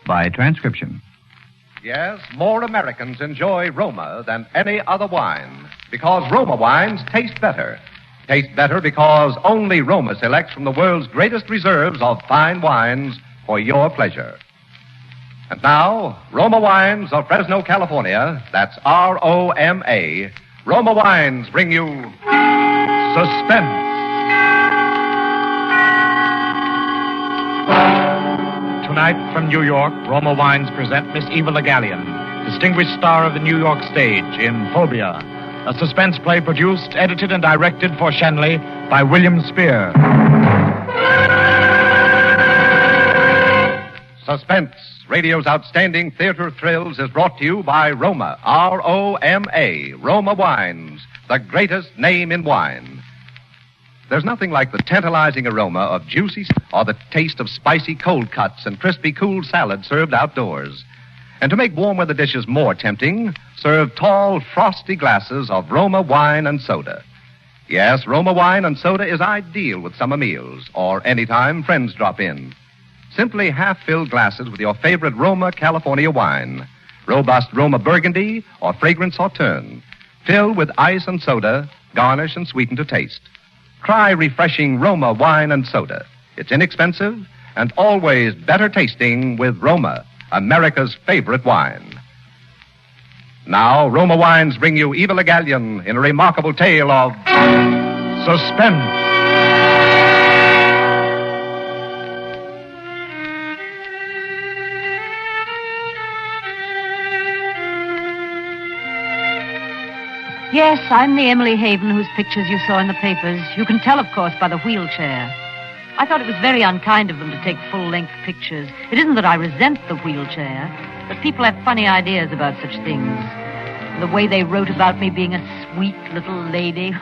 by transcription. Yes, more Americans enjoy Roma than any other wine because Roma wines taste better. Taste better because only Roma selects from the world's greatest reserves of fine wines for your pleasure. And now, Roma Wines of Fresno, California, that's R-O-M-A, Roma Wines bring you Suspense. Tonight from New York, Roma Wines present Miss Eva Le Gallienne, distinguished star of the New York stage in Phobia, a suspense play produced, edited, and directed for Shenley by William Spear. Suspense, radio's outstanding theater thrills, is brought to you by Roma, R-O-M-A, Roma Wines, the greatest name in wine. There's nothing like the tantalizing aroma of juicy or the taste of spicy cold cuts and crispy cool salad served outdoors. And to make warm weather dishes more tempting, serve tall, frosty glasses of Roma wine and soda. Yes, Roma wine and soda is ideal with summer meals or anytime friends drop in. Simply half-filled glasses with your favorite Roma California wine, robust Roma Burgundy or fragrant Sauterne. Fill with ice and soda, garnish and sweeten to taste. Try refreshing Roma wine and soda. It's inexpensive and always better tasting with Roma, America's favorite wine. Now, Roma Wines bring you Eva Le Gallienne in a remarkable tale of Suspense. Yes, I'm the Emily Haven whose pictures you saw in the papers. You can tell, of course, by the wheelchair. I thought it was very unkind of them to take full-length pictures. It isn't that I resent the wheelchair, but people have funny ideas about such things. The way they wrote about me being a sweet little lady,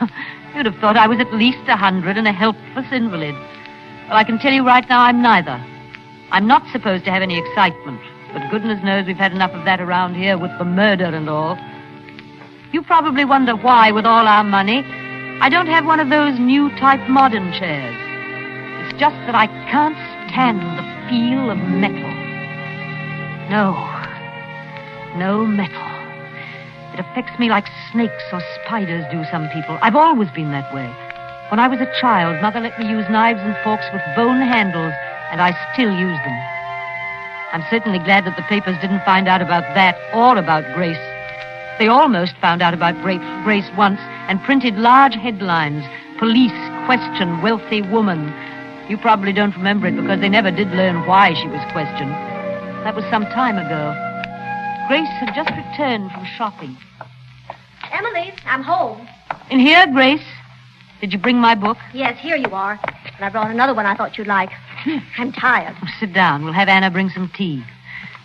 you'd have thought I was at least 100 and a helpless invalid. Well, I can tell you right now I'm neither. I'm not supposed to have any excitement, but goodness knows we've had enough of that around here with the murder and all. You probably wonder why, with all our money, I don't have one of those new type modern chairs. It's just that I can't stand the feel of metal. No metal. It affects me like snakes or spiders do some people. I've always been that way. When I was a child, Mother let me use knives and forks with bone handles, and I still use them. I'm certainly glad that the papers didn't find out about that or about Grace. They almost found out about Grace once and printed large headlines. Police question wealthy woman. You probably don't remember it because they never did learn why she was questioned. That was some time ago. Grace had just returned from shopping. Emily, I'm home. In here, Grace? Did you bring my book? Yes, here you are. And I brought another one I thought you'd like. I'm tired. Oh, sit down. We'll have Anna bring some tea.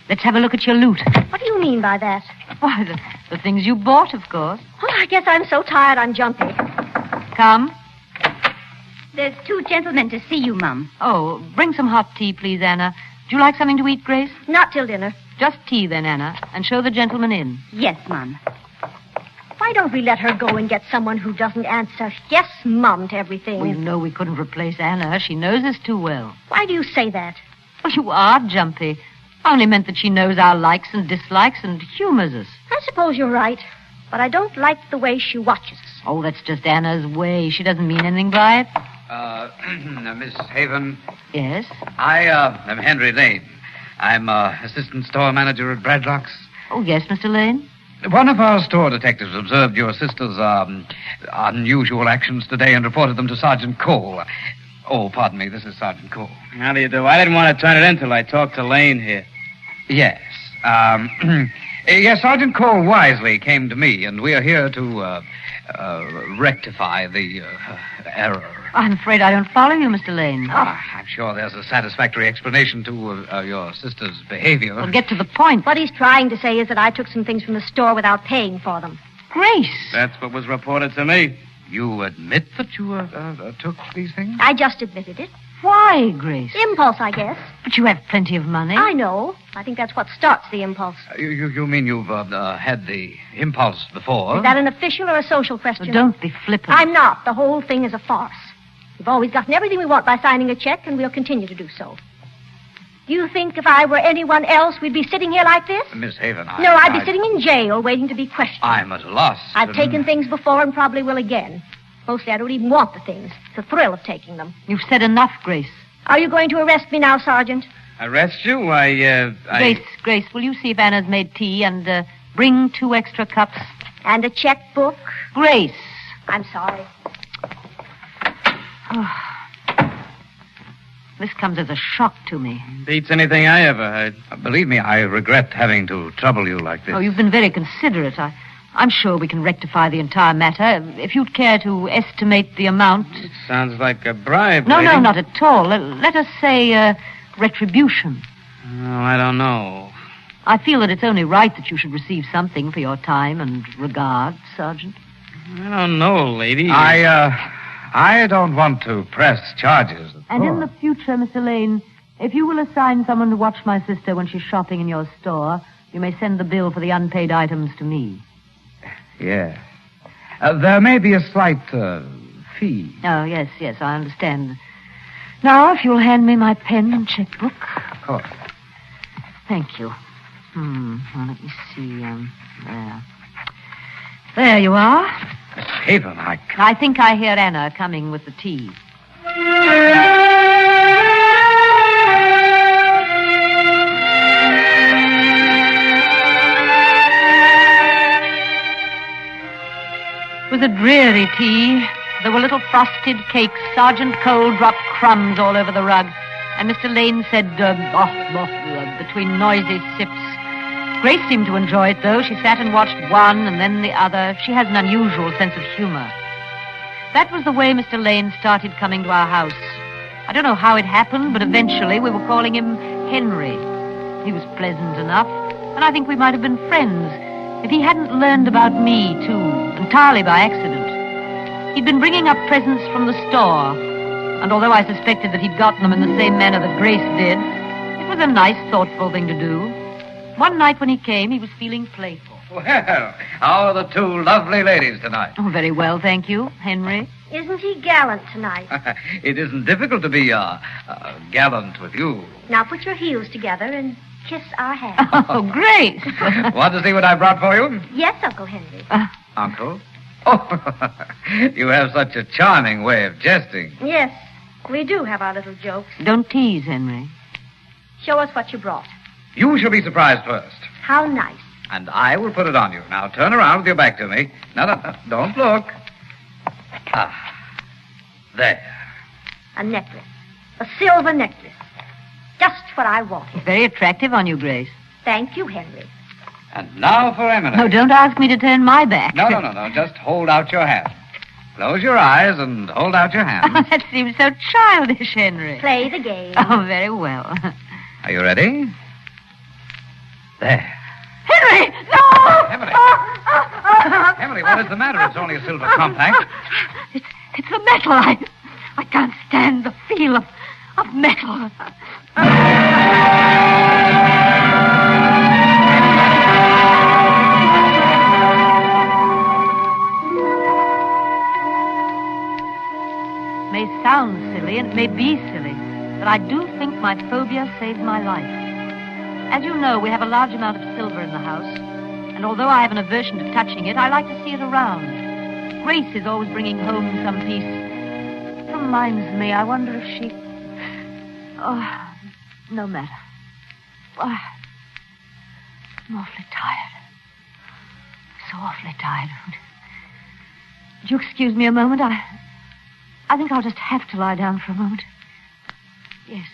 Let's have a look at your loot. What do you mean by that? Why, the things you bought, of course. Oh, I guess I'm so tired I'm jumpy. Come. There's two gentlemen to see you, Mum. Oh, bring some hot tea, please, Anna. Do you like something to eat, Grace? Not till dinner. Just tea, then, Anna, and show the gentleman in. Yes, Mum. Why don't we let her go and get someone who doesn't answer yes, Mum, to everything? We know we couldn't replace Anna. She knows us too well. Why do you say that? Well, you are jumpy. I only meant that she knows our likes and dislikes and humors us. I suppose you're right, but I don't like the way she watches us. Oh, that's just Anna's way. She doesn't mean anything by it. Miss Haven. Yes? I am Henry Lane. I'm assistant store manager at Bradlock's. Oh, yes, Mr. Lane? One of our store detectives observed your sister's unusual actions today and reported them to Sergeant Cole. Oh, pardon me, this is Sergeant Cole. How do you do? I didn't want to turn it in till I talked to Lane here. Yes. Yes, Sergeant Cole wisely came to me, and we are here to rectify the error. I'm afraid I don't follow you, Mr. Lane. I'm sure there's a satisfactory explanation to your sister's behavior. Well, get to the point. What he's trying to say is that I took some things from the store without paying for them. Grace! That's what was reported to me. You admit that you took these things? I just admitted it. Why, Grace? Impulse, I guess. But you have plenty of money. I know. I think that's what starts the impulse. You mean you've had the impulse before? Is that an official or a social question? Well, don't be flippant. I'm not. The whole thing is a farce. We've always gotten everything we want by signing a check, and we'll continue to do so. Do you think if I were anyone else, we'd be sitting here like this? Miss Haven, No, I'd be sitting in jail waiting to be questioned. I'm at a loss. I've taken things before and probably will again. Mostly I don't even want the things. It's the thrill of taking them. You've said enough, Grace. Are you going to arrest me now, Sergeant? Arrest you? Grace, will you see if Anna's made tea and bring 2 extra cups? And a checkbook? Grace. I'm sorry. This comes as a shock to me. Beats anything I ever heard. Believe me, I regret having to trouble you like this. Oh, you've been very considerate. I'm sure we can rectify the entire matter. If you'd care to estimate the amount. It sounds like a bribe. No, lady. not at all. Let us say retribution. Oh, I don't know. I feel that it's only right that you should receive something for your time and regard, Sergeant. I don't know, lady. I don't want to press charges. And in the future, Mr. Lane, if you will assign someone to watch my sister when she's shopping in your store, you may send the bill for the unpaid items to me. Yes. There may be a slight fee. Oh, yes, I understand. Now, if you'll hand me my pen and checkbook. Of course. Thank you. Well, let me see. There. There you are. Miss Haven, I think I hear Anna coming with the tea. It was a dreary tea. There were little frosted cakes. Sergeant Cole dropped crumbs all over the rug. And Mr. Lane said, between noisy sips. Grace seemed to enjoy it, though. She sat and watched one and then the other. She has an unusual sense of humor. That was the way Mr. Lane started coming to our house. I don't know how it happened, but eventually we were calling him Henry. He was pleasant enough, and I think we might have been friends if he hadn't learned about me, too, entirely by accident. He'd been bringing up presents from the store, and although I suspected that he'd gotten them in the same manner that Grace did, it was a nice, thoughtful thing to do. One night when he came, he was feeling playful. Well, how are the 2 lovely ladies tonight? Oh, very well, thank you, Henry. Isn't he gallant tonight? It isn't difficult to be gallant with you. Now put your heels together and kiss our hands. Oh, Grace. Want to see what I brought for you? Yes, Uncle Henry. Uncle? Oh, you have such a charming way of jesting. Yes, we do have our little jokes. Don't tease, Henry. Show us what you brought. You shall be surprised first. How nice. And I will put it on you. Now, turn around with your back to me. No, don't look. There. A necklace. A silver necklace. Just what I wanted. Very attractive on you, Grace. Thank you, Henry. And now for Emily. No, don't ask me to turn my back. No. Just hold out your hand. Close your eyes and hold out your hand. Oh, that seems so childish, Henry. Play the game. Oh, very well. Are you ready? There. Henry! No! Emily. Emily, what is the matter? It's only a silver compact. It's the metal. I can't stand the feel of metal. It may sound silly, and it may be silly, but I do think my phobia saved my life. As you know, we have a large amount of silver in the house, and although I have an aversion to touching it, I like to see it around. Grace is always bringing home some piece. It reminds me, I wonder if she... Oh, no matter. Oh, I'm awfully tired. So awfully tired. Would you excuse me a moment? I think I'll just have to lie down for a moment. Yes.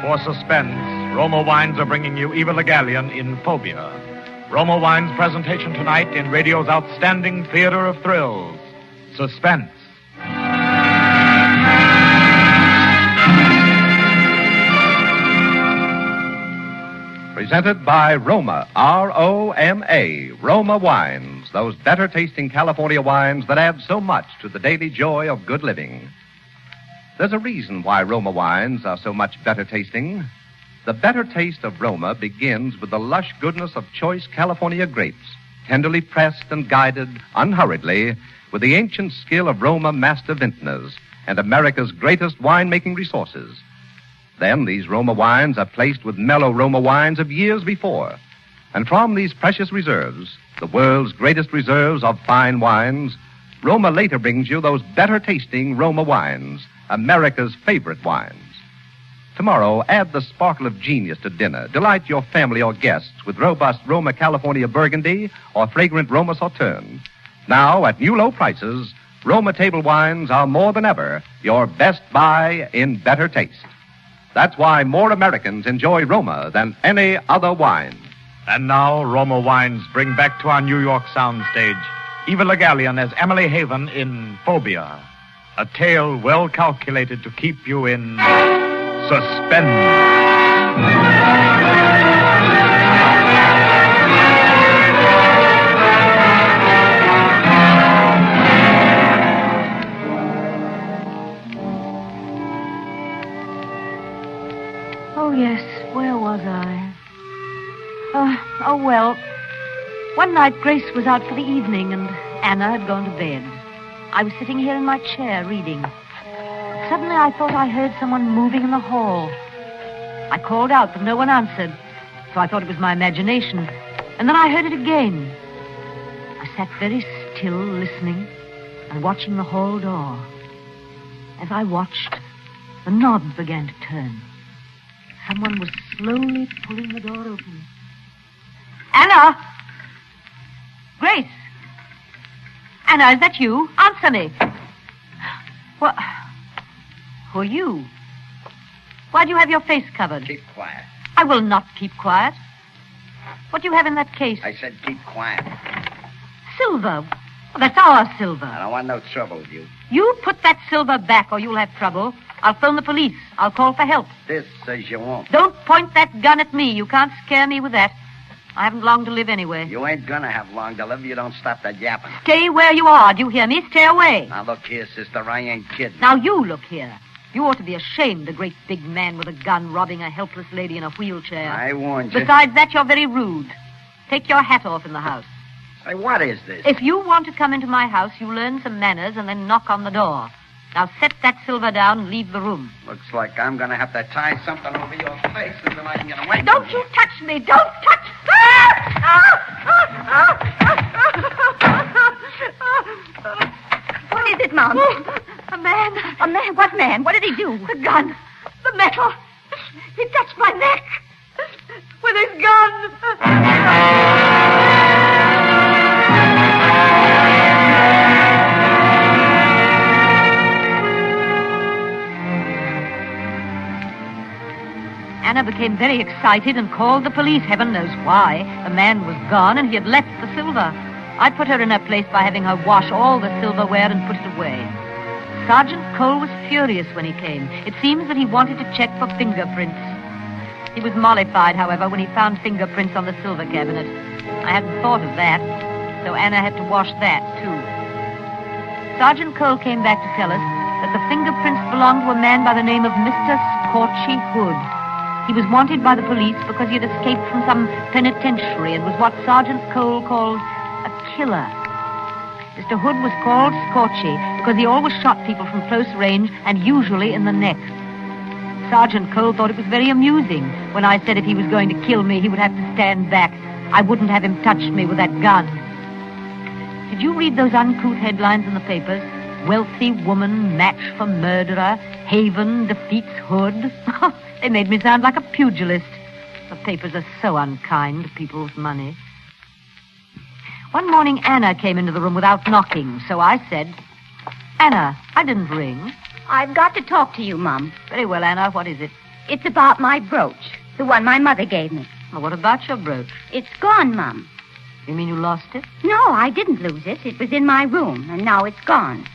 For Suspense, Roma Wines are bringing you Eva Le Gallienne in Phobia. Roma Wines' presentation tonight in radio's outstanding theater of thrills, Suspense. Presented by Roma, R-O-M-A, Roma Wines, those better-tasting California wines that add so much to the daily joy of good living. There's a reason why Roma wines are so much better tasting. The better taste of Roma begins with the lush goodness of choice California grapes, tenderly pressed and guided unhurriedly with the ancient skill of Roma master vintners and America's greatest winemaking resources. Then these Roma wines are placed with mellow Roma wines of years before. And from these precious reserves, the world's greatest reserves of fine wines, Roma later brings you those better tasting Roma wines, America's favorite wines. Tomorrow, add the sparkle of genius to dinner. Delight your family or guests with robust Roma California Burgundy or fragrant Roma Sauterne. Now, at new low prices, Roma table wines are more than ever your best buy in better taste. That's why more Americans enjoy Roma than any other wine. And now, Roma Wines bring back to our New York soundstage Eva Le Gallienne as Emily Haven in Phobia, a tale well calculated to keep you in suspense. Oh, yes, where was I? Oh, well, one night Grace was out for the evening and Anna had gone to bed. I was sitting here in my chair reading. Suddenly I thought I heard someone moving in the hall. I called out, but no one answered, so I thought it was my imagination. And then I heard it again. I sat very still, listening and watching the hall door. As I watched, the knob began to turn. Someone was slowly pulling the door open. Anna! Grace! Anna, is that you? Answer me. What? Who are you? Why do you have your face covered? Keep quiet. I will not keep quiet. What do you have in that case? I said keep quiet. Silver. Well, that's our silver. I don't want no trouble with you. You put that silver back or you'll have trouble. I'll phone the police. I'll call for help. This says you won't. Don't point that gun at me. You can't scare me with that. I haven't long to live anyway. You ain't gonna have long to live if you don't stop that yapping. Stay where you are. Do you hear me? Stay away. Now, look here, sister. I ain't kidding. Now, you look here. You ought to be ashamed, a great big man with a gun robbing a helpless lady in a wheelchair. I warned you. Besides that, you're very rude. Take your hat off in the house. Say, what is this? If you want to come into my house, you learn some manners and then knock on the door. Now, set that silver down and leave the room. Looks like I'm gonna have to tie something over your face until I can get away. Don't you touch me! Don't touch... What is it, Mom? A man. A man? What man? What did he do? The gun. The metal. He touched my neck with his gun. Anna became very excited and called the police. Heaven knows why. The man was gone and he had left the silver. I put her in her place by having her wash all the silverware and put it away. Sergeant Cole was furious when he came. It seems that he wanted to check for fingerprints. He was mollified, however, when he found fingerprints on the silver cabinet. I hadn't thought of that, so Anna had to wash that, too. Sergeant Cole came back to tell us that the fingerprints belonged to a man by the name of Mr. Scorchy Hood. He was wanted by the police because he had escaped from some penitentiary and was what Sergeant Cole called a killer. Mr. Hood was called Scorchy because he always shot people from close range and usually in the neck. Sergeant Cole thought it was very amusing when I said if he was going to kill me, he would have to stand back. I wouldn't have him touch me with that gun. Did you read those uncouth headlines in the papers? Wealthy woman, match for murderer, Haven defeats Hood. They made me sound like a pugilist. The papers are so unkind to people with money. One morning, Anna came into the room without knocking, so I said, Anna, I didn't ring. I've got to talk to you, Mom. Very well, Anna, what is it? It's about my brooch, the one my mother gave me. Well, what about your brooch? It's gone, Mom. You mean you lost it? No, I didn't lose it. It was in my room, and now it's gone.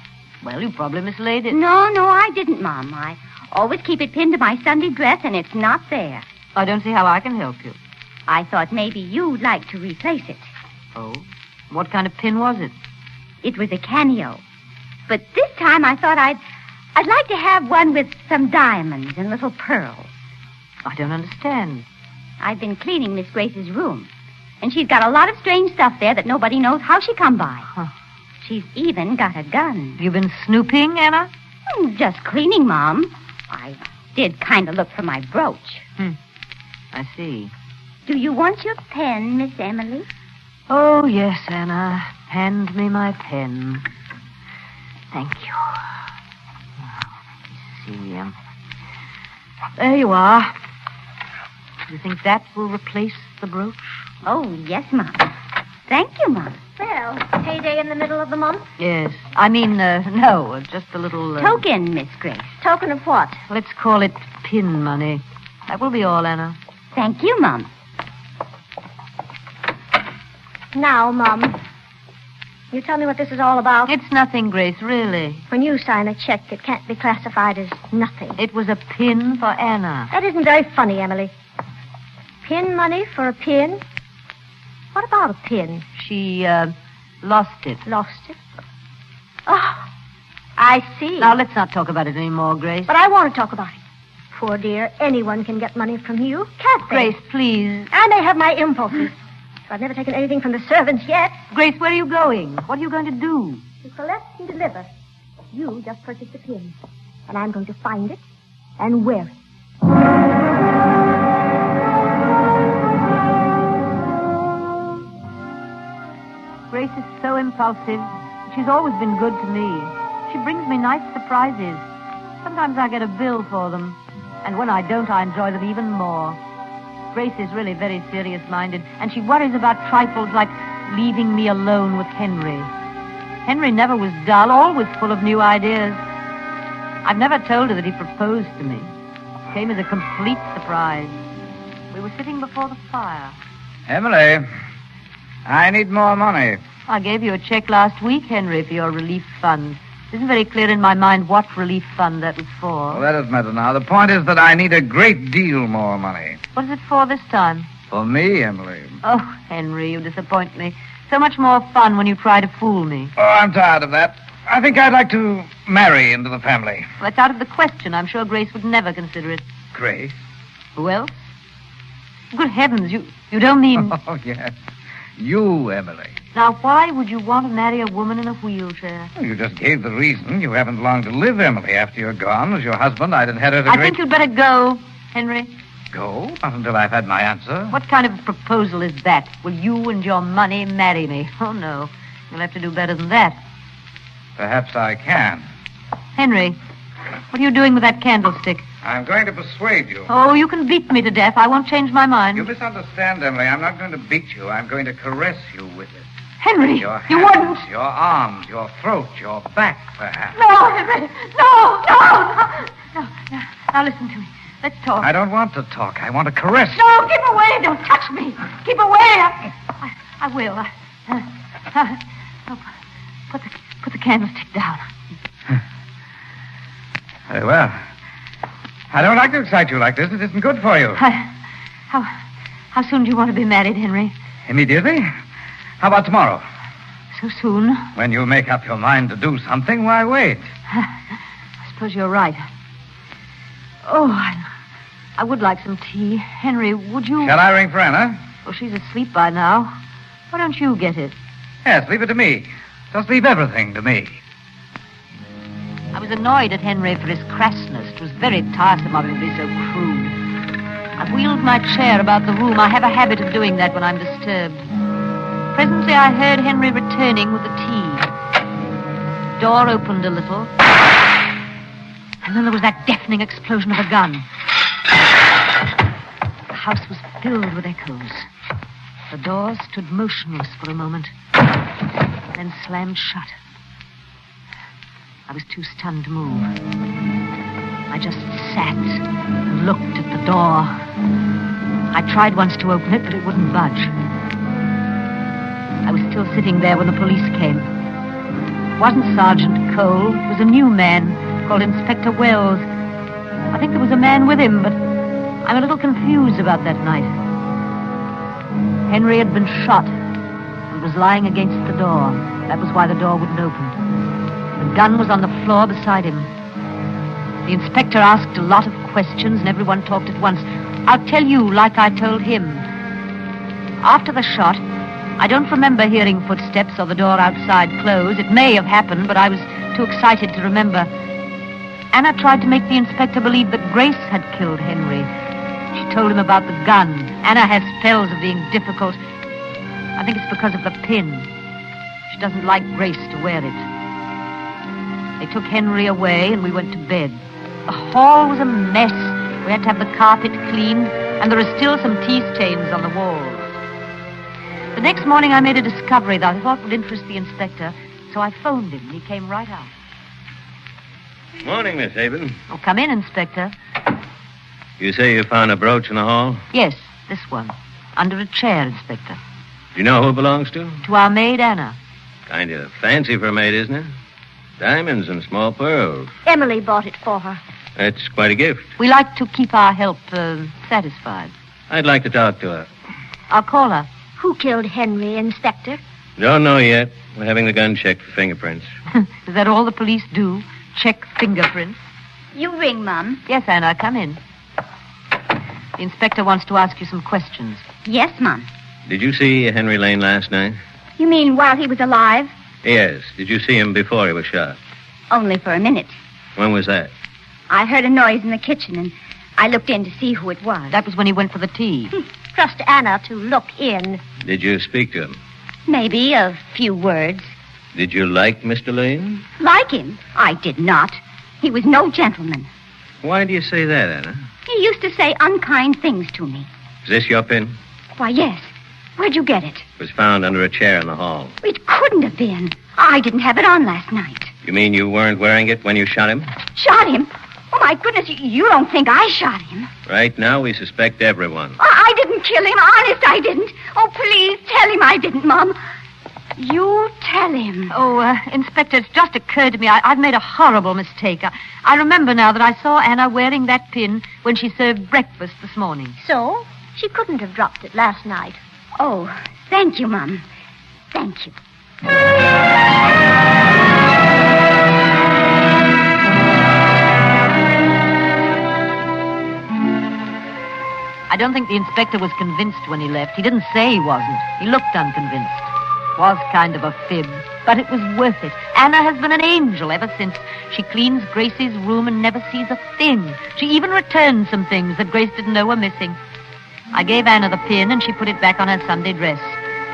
Well, you probably mislaid it. No, I didn't, Mom. I always keep it pinned to my Sunday dress, and it's not there. I don't see how I can help you. I thought maybe you'd like to replace it. Oh? What kind of pin was it? It was a cameo. But this time I thought I'd like to have one with some diamonds and little pearls. I don't understand. I've been cleaning Miss Grace's room, and she's got a lot of strange stuff there that nobody knows how she come by. Huh. She's even got a gun. You been snooping, Anna? Just cleaning, Mom. I did kind of look for my brooch. I see. Do you want your pen, Miss Emily? Oh, yes, Anna. Hand me my pen. Thank you. Let me see. There you are. You think that will replace the brooch? Oh, yes, Mom. Thank you, Mom. Well, payday in the middle of the month? Yes. I mean, no, just a little... Token, Miss Grace. Token of what? Let's call it pin money. That will be all, Anna. Thank you, Mom. Now, Mum, you tell me what this is all about. It's nothing, Grace, really. When you sign a check, it can't be classified as nothing. It was a pin for Anna. That isn't very funny, Emily. Pin money for a pin? What about a pin? She, lost it. Lost it? Oh, I see. Now, let's not talk about it anymore, Grace. But I want to talk about it. Poor dear, anyone can get money from you, can't they? Grace, please. I may have my impulses, but I've never taken anything from the servants yet. Grace, where are you going? What are you going to do? To collect and deliver. You just purchased a pin, and I'm going to find it and wear it. Grace is so impulsive. She's always been good to me. She brings me nice surprises. Sometimes I get a bill for them. And when I don't, I enjoy them even more. Grace is really very serious-minded, and she worries about trifles like leaving me alone with Henry. Henry never was dull, always full of new ideas. I've never told her that he proposed to me. It came as a complete surprise. We were sitting before the fire. Emily, I need more money. I gave you a check last week, Henry, for your relief fund. It isn't very clear in my mind what relief fund that was for. Well, that doesn't matter now. The point is that I need a great deal more money. What is it for this time? For me, Emily. Oh, Henry, you disappoint me. So much more fun when you try to fool me. Oh, I'm tired of that. I think I'd like to marry into the family. Well, that's out of the question. I'm sure Grace would never consider it. Grace? Who else? Good heavens, you don't mean... Oh, yes. You, Emily. Now, why would you want to marry a woman in a wheelchair? Well, you just gave the reason. You haven't long to live, Emily. After you're gone, as your husband, I'd inherit I think you'd better go, Henry. Go? Not until I've had my answer. What kind of a proposal is that? Will you and your money marry me? Oh, no. You'll have to do better than that. Perhaps I can. Henry, what are you doing with that candlestick? I'm going to persuade you. Oh, you can beat me to death. I won't change my mind. You misunderstand, Emily. I'm not going to beat you. I'm going to caress you with it. Henry, Your you hands, wouldn't. your arms, your throat, your back, perhaps. No, Henry. No. Now listen to me. Let's talk. I don't want to talk. I want to caress. No, keep away. Don't touch me. Keep away. I will. Put the candlestick down. Very well. I don't like to excite you like this. It isn't good for you. How soon do you want to be married, Henry? Immediately? How about tomorrow? So soon? When you make up your mind to do something, why wait? I suppose you're right. Oh, I would like some tea. Henry, would you... Shall I ring for Anna? Well, she's asleep by now. Why don't you get it? Yes, leave it to me. Just leave everything to me. I was annoyed at Henry for his crassness. It was very tiresome of him to be so crude. I wheeled my chair about the room. I have a habit of doing that when I'm disturbed. Presently, I heard Henry returning with the tea. Door opened a little. And then there was that deafening explosion of a gun. The house was filled with echoes. The door stood motionless for a moment, then slammed shut. I was too stunned to move. I just sat and looked at the door. I tried once to open it, but it wouldn't budge. I was still sitting there when the police came. It wasn't Sergeant Cole. It was a new man called Inspector Wells. I think there was a man with him, but I'm a little confused about that night. Henry had been shot and was lying against the door. That was why the door wouldn't open. The gun was on the floor beside him. The inspector asked a lot of questions, and everyone talked at once. I'll tell you like I told him. After the shot, I don't remember hearing footsteps or the door outside close. It may have happened, but I was too excited to remember. Anna tried to make the inspector believe that Grace had killed Henry. She told him about the gun. Anna has spells of being difficult. I think it's because of the pin. She doesn't like Grace to wear it. They took Henry away, and we went to bed. The hall was a mess. We had to have the carpet cleaned, and there are still some tea stains on the walls. The next morning, I made a discovery that I thought would interest the inspector, so I phoned him. He came right out. Morning, Miss Haven. Oh, come in, Inspector. You say you found a brooch in the hall? Yes, this one. Under a chair, Inspector. Do you know who it belongs to? To our maid, Anna. Kind of fancy for a maid, isn't it? Diamonds and small pearls. Emily bought it for her. That's quite a gift. We like to keep our help satisfied. I'd like to talk to her. I'll call her. Who killed Henry, Inspector? Don't know yet. We're having the gun checked for fingerprints. Is that all the police do? Check fingerprints? You ring, Mum. Yes, Anna, come in. The inspector wants to ask you some questions. Yes, Mum. Did you see Henry Lane last night? You mean while he was alive? Yes. Did you see him before he was shot? Only for a minute. When was that? I heard a noise in the kitchen, and I looked in to see who it was. That was when he went for the tea. Trust Anna to look in. Did you speak to him? Maybe a few words. Did you like Mr. Lane? Like him? I did not. He was no gentleman. Why do you say that, Anna? He used to say unkind things to me. Is this your pin? Why, yes. Where'd you get it? It was found under a chair in the hall. It couldn't have been. I didn't have it on last night. You mean you weren't wearing it when you shot him? Shot him? Oh, my goodness, you don't think I shot him? Right now, we suspect everyone. I didn't kill him. Honest, I didn't. Oh, please, tell him I didn't, Mom. You tell him. Oh, Inspector, it's just occurred to me. I've made a horrible mistake. I remember now that I saw Anna wearing that pin when she served breakfast this morning. So? She couldn't have dropped it last night. Oh, thank you, Mom. Thank you. I don't think the inspector was convinced when he left. He didn't say he wasn't. He looked unconvinced. Was kind of a fib, but it was worth it. Anna has been an angel ever since. She cleans Grace's room and never sees a thing. She even returned some things that Grace didn't know were missing. I gave Anna the pin, and she put it back on her Sunday dress.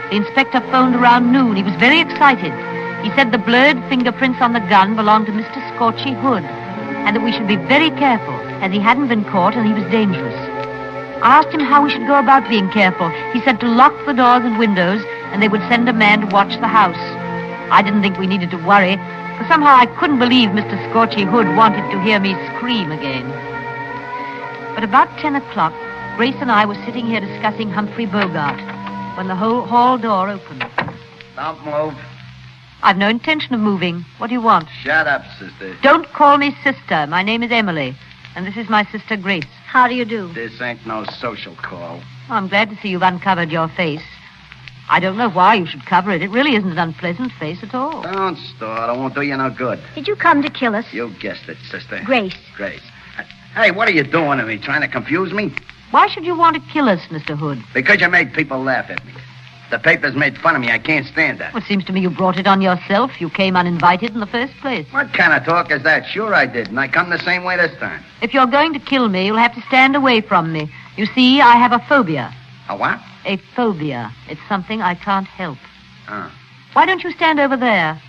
The inspector phoned around noon. He was very excited. He said the blurred fingerprints on the gun belonged to Mr. Scorchy Hood, and that we should be very careful, as he hadn't been caught and he was dangerous. I asked him how we should go about being careful. He said to lock the doors and windows, and they would send a man to watch the house. I didn't think we needed to worry, for somehow I couldn't believe Mr. Scorchy Hood wanted to hear me scream again. But about 10 o'clock, Grace and I were sitting here discussing Humphrey Bogart when the whole hall door opened. Don't move. I've no intention of moving. What do you want? Shut up, sister. Don't call me sister. My name is Emily, and this is my sister Grace. How do you do? This ain't no social call. I'm glad to see you've uncovered your face. I don't know why you should cover it. It really isn't an unpleasant face at all. Don't start. I won't do you no good. Did you come to kill us? You guessed it, sister. Grace. Grace. Hey, what are you doing to me? Trying to confuse me? Why should you want to kill us, Mr. Hood? Because you made people laugh at me. The papers made fun of me. I can't stand that. Well, it seems to me you brought it on yourself. You came uninvited in the first place. What kind of talk is that? Sure I did, and I come the same way this time. If you're going to kill me, you'll have to stand away from me. You see, I have a phobia. A what? A phobia. It's something I can't help. Oh. Why don't you stand over there?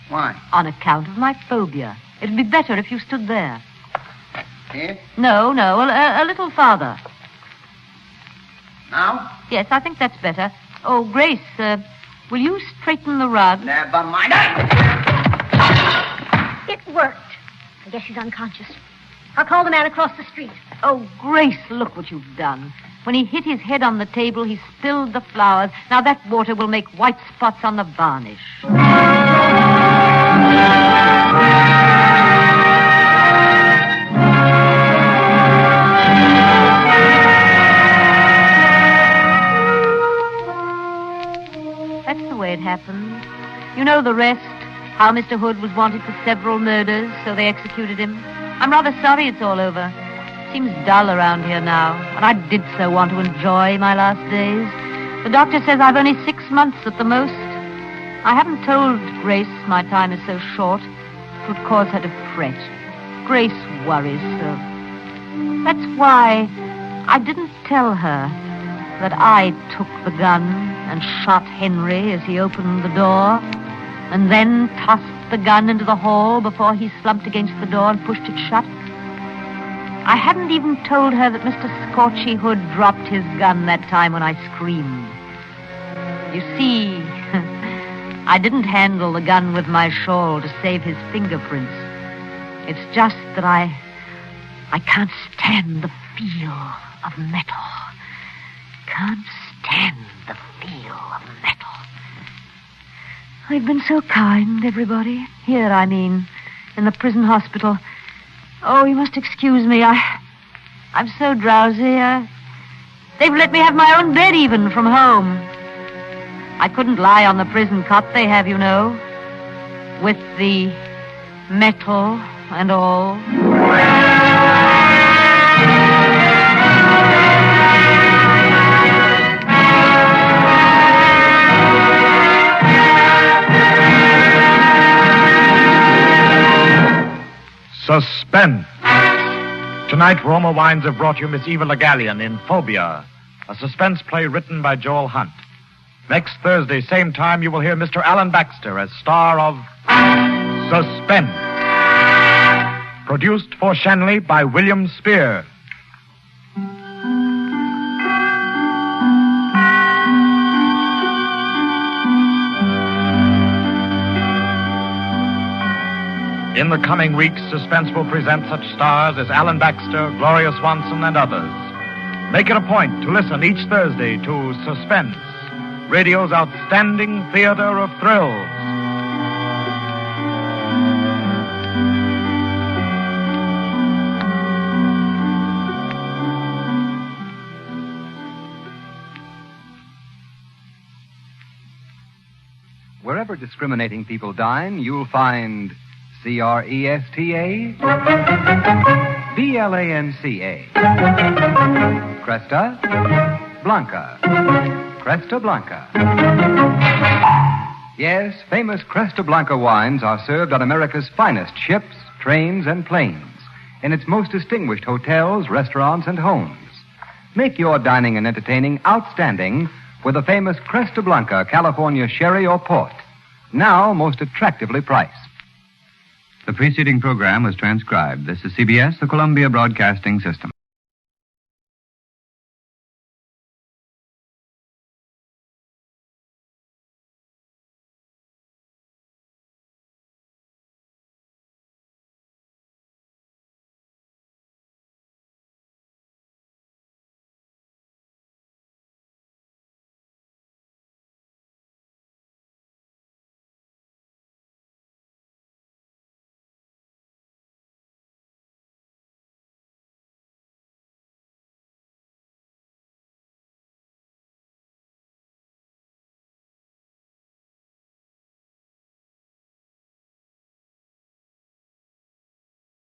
Why? On account of my phobia. It'd be better if you stood there. Here? No, a little farther. Now? Yes, I think that's better. Oh, Grace, will you straighten the rug? Never mind. It worked. I guess she's unconscious. I'll call the man across the street. Oh, Grace, look what you've done. When he hit his head on the table, he spilled the flowers. Now that water will make white spots on the varnish. That's the way it happened. You know the rest. How Mr. Hood was wanted for several murders, so they executed him. I'm rather sorry it's all over. Seems dull around here now, and I did so want to enjoy my last days. The doctor says I've only 6 months at the most. I haven't told Grace my time is so short. It would cause her to fret. Grace worries so. That's why I didn't tell her that I took the gun and shot Henry as he opened the door, and then tossed the gun into the hall before he slumped against the door and pushed it shut. I hadn't even told her that Mr. Scorchy Hood dropped his gun that time when I screamed. You see, I didn't handle the gun with my shawl to save his fingerprints. It's just that I can't stand the feel of metal. Can't stand the feel of metal. They've been so kind, everybody. Here, I mean, in the prison hospital. Oh, you must excuse me. I'm so drowsy. They've let me have my own bed even from home. I couldn't lie on the prison cot they have, you know, with the metal and all. Suspense. Tonight, Roma Wines have brought you Miss Eva Le Gallienne in Phobia, a suspense play written by Joel Hunt. Next Thursday, same time, you will hear Mr. Alan Baxter as star of Suspense. Produced for Shanley by William Spear. In the coming weeks, Suspense will present such stars as Alan Baxter, Gloria Swanson, and others. Make it a point to listen each Thursday to Suspense, radio's outstanding theater of thrills. Wherever discriminating people dine, you'll find Cresta, Blanca, Cresta Blanca. Cresta Blanca. Yes, famous Cresta Blanca wines are served on America's finest ships, trains, and planes, in its most distinguished hotels, restaurants, and homes. Make your dining and entertaining outstanding with the famous Cresta Blanca California sherry or port, now most attractively priced. The preceding program was transcribed. This is CBS, the Columbia Broadcasting System.